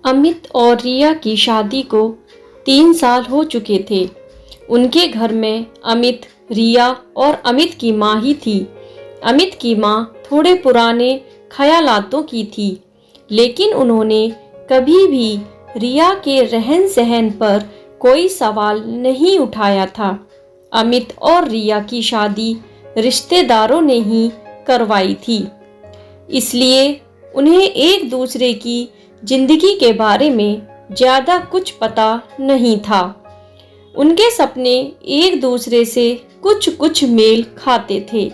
अमित और रिया की शादी को 3 साल हो चुके थे। उनके घर में अमित, रिया और अमित की माँ ही थी। अमित की माँ थोड़े पुराने ख्यालातों की थी, लेकिन उन्होंने कभी भी रिया के रहन सहन पर कोई सवाल नहीं उठाया था। अमित और रिया की शादी रिश्तेदारों ने ही करवाई थी, इसलिए उन्हें एक दूसरे की जिंदगी के बारे में ज्यादा कुछ पता नहीं था। उनके सपने एक दूसरे से कुछ कुछ मेल खाते थे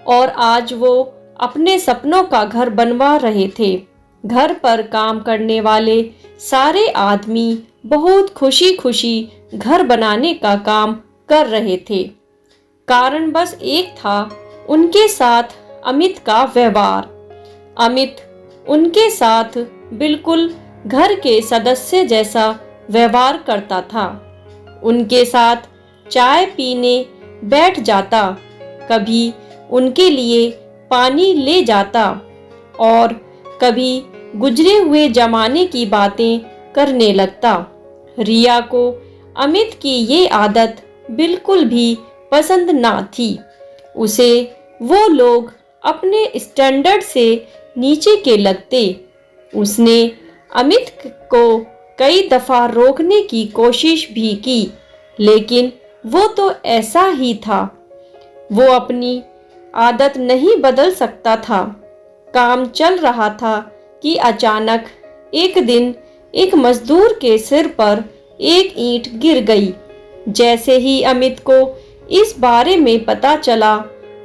और आज वो अपने सपनों का घर बनवा रहे थे। घर पर काम करने वाले सारे आदमी बहुत खुशी खुशी घर बनाने का काम कर रहे थे। कारण बस एक था, उनके साथ अमित का व्यवहार। अमित उनके साथ बिल्कुल घर के सदस्य जैसा व्यवहार करता था। उनके साथ चाय पीने बैठ जाता, कभी उनके लिए पानी ले जाता और कभी गुजरे हुए जमाने की बातें करने लगता। रिया को अमित की ये आदत बिल्कुल भी पसंद ना थी। उसे वो लोग अपने स्टैंडर्ड से नीचे के लगते। उसने अमित को कई दफा रोकने की कोशिश भी की, लेकिन वो तो ऐसा ही था। वो अपनी आदत नहीं बदल सकता था। काम चल रहा था कि अचानक एक दिन एक मजदूर के सिर पर एक ईंट गिर गई। जैसे ही अमित को इस बारे में पता चला,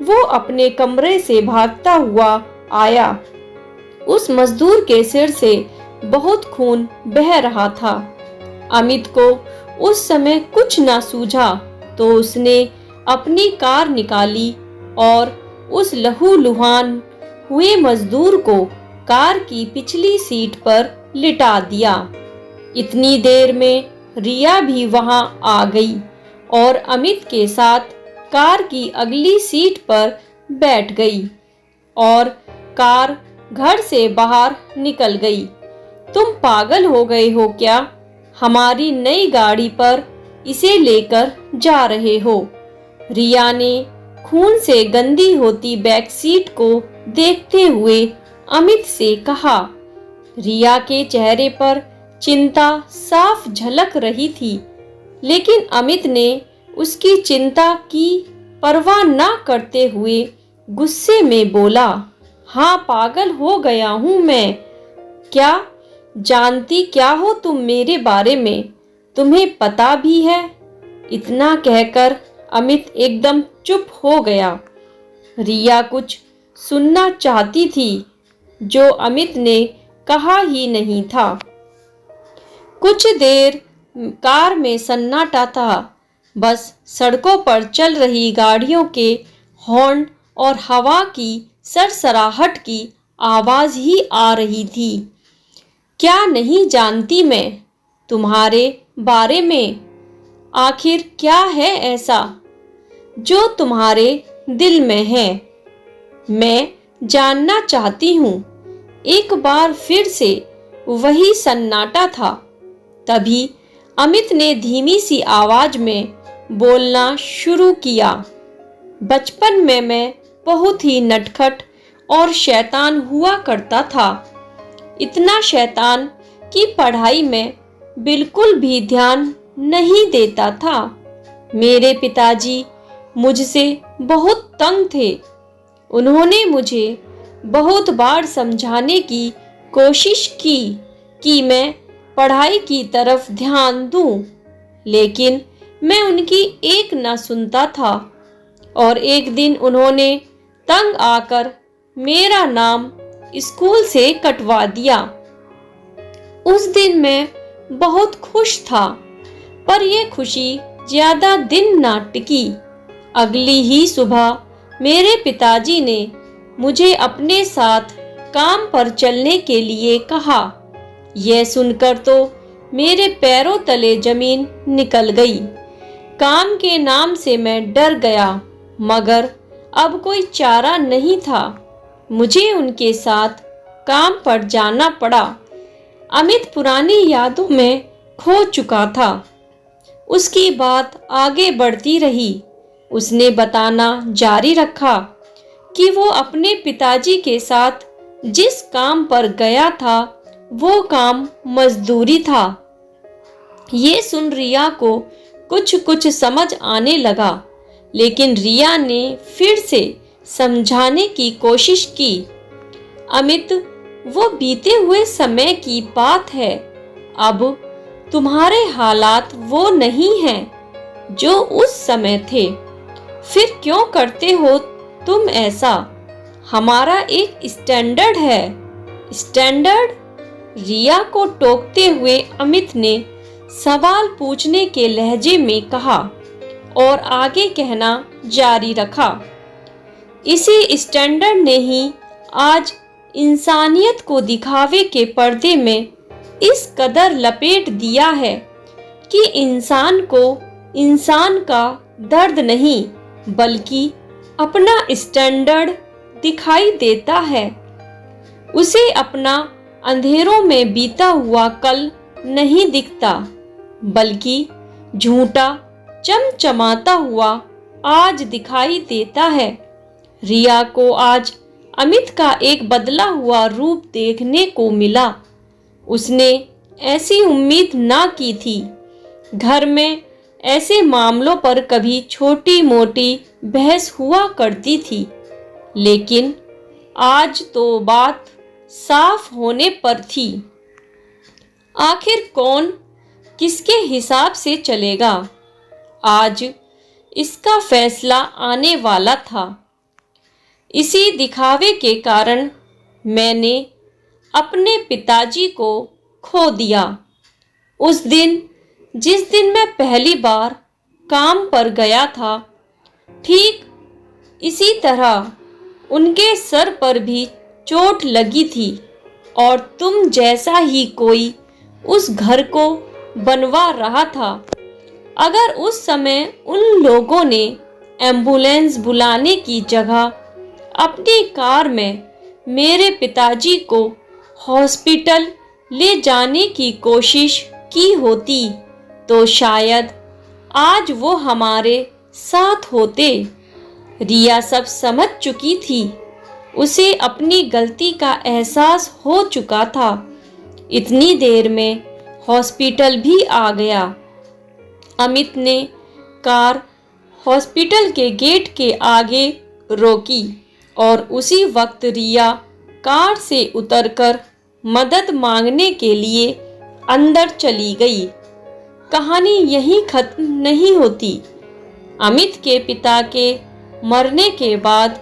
वो अपने कमरे से भागता हुआ आया। उस मजदूर के सिर से बहुत खून बह रहा था। अमित को उस समय कुछ ना सूझा तो उसने अपनी कार निकाली और उस लहूलुहान हुए मजदूर को कार की पिछली सीट पर लिटा दिया। इतनी देर में रिया भी वहां आ गई और अमित के साथ कार की अगली सीट पर बैठ गई और कार घर से बाहर निकल गई। तुम पागल हो गए हो क्या? हमारी नई गाड़ी पर इसे लेकर जा रहे हो? रिया ने खून से गंदी होती बैक सीट को देखते हुए अमित से कहा। रिया के चेहरे पर चिंता साफ झलक रही थी, लेकिन अमित ने उसकी चिंता की परवाह ना करते हुए गुस्से में बोला, हाँ, पागल हो गया हूं मैं। क्या जानती क्या हो तुम मेरे बारे में? तुम्हें पता भी है? इतना कहकर अमित एकदम चुप हो गया। रिया कुछ सुनना चाहती थी जो अमित ने कहा ही नहीं था। कुछ देर कार में सन्नाटा था। बस सड़कों पर चल रही गाड़ियों के हॉर्न और हवा की सरसराहट की आवाज ही आ रही थी। क्या नहीं जानती मैं तुम्हारे बारे में? आखिर क्या है ऐसा जो तुम्हारे दिल में है? मैं जानना चाहती हूँ। एक बार फिर से वही सन्नाटा था। तभी अमित ने धीमी सी आवाज में बोलना शुरू किया। बचपन में मैं बहुत ही नटखट और शैतान हुआ करता था। इतना शैतान कि पढ़ाई में बिल्कुल भी ध्यान नहीं देता था। मेरे पिताजी मुझसे बहुत तंग थे। उन्होंने मुझे बहुत बार समझाने की कोशिश की कि मैं पढ़ाई की तरफ ध्यान दूं, लेकिन मैं उनकी एक ना सुनता था। और एक दिन उन्होंने तंग आकर मेरा नाम स्कूल से कटवा दिया। उस दिन मैं बहुत खुश था, पर यह खुशी ज्यादा दिन ना टिकी। अगली ही सुबह मेरे पिताजी ने मुझे अपने साथ काम पर चलने के लिए कहा। यह सुनकर तो मेरे पैरों तले जमीन निकल गई। काम के नाम से मैं डर गया, मगर अब कोई चारा नहीं था। मुझे उनके साथ काम पर जाना पड़ा। अमित पुरानी यादों में खो चुका था। उसकी बात आगे बढ़ती रही। उसने बताना जारी रखा कि वो अपने पिताजी के साथ जिस काम पर गया था वो काम मजदूरी था। ये सुन रिया को कुछ कुछ समझ आने लगा, लेकिन रिया ने फिर से समझाने की कोशिश की। अमित, वो बीते हुए समय की बात है। अब तुम्हारे हालात वो नहीं हैं जो उस समय थे। फिर क्यों करते हो तुम ऐसा? हमारा एक स्टैंडर्ड है। स्टैंडर्ड? रिया को टोकते हुए अमित ने सवाल पूछने के लहजे में कहा और आगे कहना जारी रखा। इसी स्टैंडर्ड ने ही आज इंसानियत को दिखावे के पर्दे में इस कदर लपेट दिया है कि इंसान को इंसान का दर्द नहीं बल्कि अपना स्टैंडर्ड दिखाई देता है। उसे अपना अंधेरों में बीता हुआ कल नहीं दिखता, बल्कि झूठा चमचमाता हुआ आज दिखाई देता है। रिया को आज अमित का एक बदला हुआ रूप देखने को मिला। उसने ऐसी उम्मीद ना की थी। घर में ऐसे मामलों पर कभी छोटी मोटी बहस हुआ करती थी, लेकिन आज तो बात साफ होने पर थी। आखिर कौन किसके हिसाब से चलेगा, आज इसका फैसला आने वाला था। इसी दिखावे के कारण मैंने अपने पिताजी को खो दिया। उस दिन जिस दिन मैं पहली बार काम पर गया था, ठीक इसी तरह उनके सर पर भी चोट लगी थी और तुम जैसा ही कोई उस घर को बनवा रहा था। अगर उस समय उन लोगों ने एम्बुलेंस बुलाने की जगह अपनी कार में मेरे पिताजी को हॉस्पिटल ले जाने की कोशिश की होती तो शायद आज वो हमारे साथ होते। रिया सब समझ चुकी थी। उसे अपनी गलती का एहसास हो चुका था। इतनी देर में हॉस्पिटल भी आ गया। अमित ने कार हॉस्पिटल के गेट के आगे रोकी और उसी वक्त रिया कार से उतरकर मदद मांगने के लिए अंदर चली गई। कहानी यहीं खत्म नहीं होती। अमित के पिता के मरने के बाद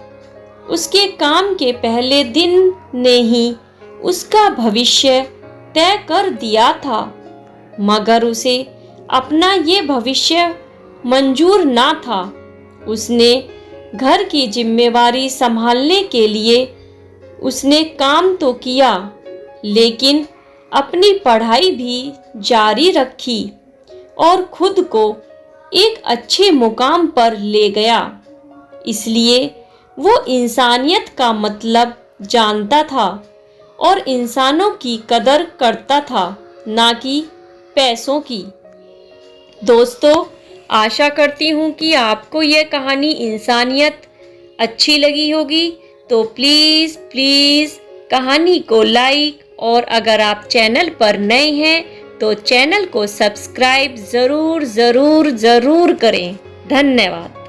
उसके काम के पहले दिन ने ही उसका भविष्य तय कर दिया था, मगर उसे अपना ये भविष्य मंजूर ना था। उसने घर की जिम्मेवारी संभालने के लिए उसने काम तो किया, लेकिन अपनी पढ़ाई भी जारी रखी और खुद को एक अच्छे मुकाम पर ले गया। इसलिए वो इंसानियत का मतलब जानता था और इंसानों की कदर करता था, ना कि पैसों की। दोस्तों, आशा करती हूँ कि आपको यह कहानी इंसानियत अच्छी लगी होगी। तो प्लीज़ प्लीज़ कहानी को लाइक और अगर आप चैनल पर नए हैं तो चैनल को सब्सक्राइब ज़रूर ज़रूर ज़रूर करें। धन्यवाद।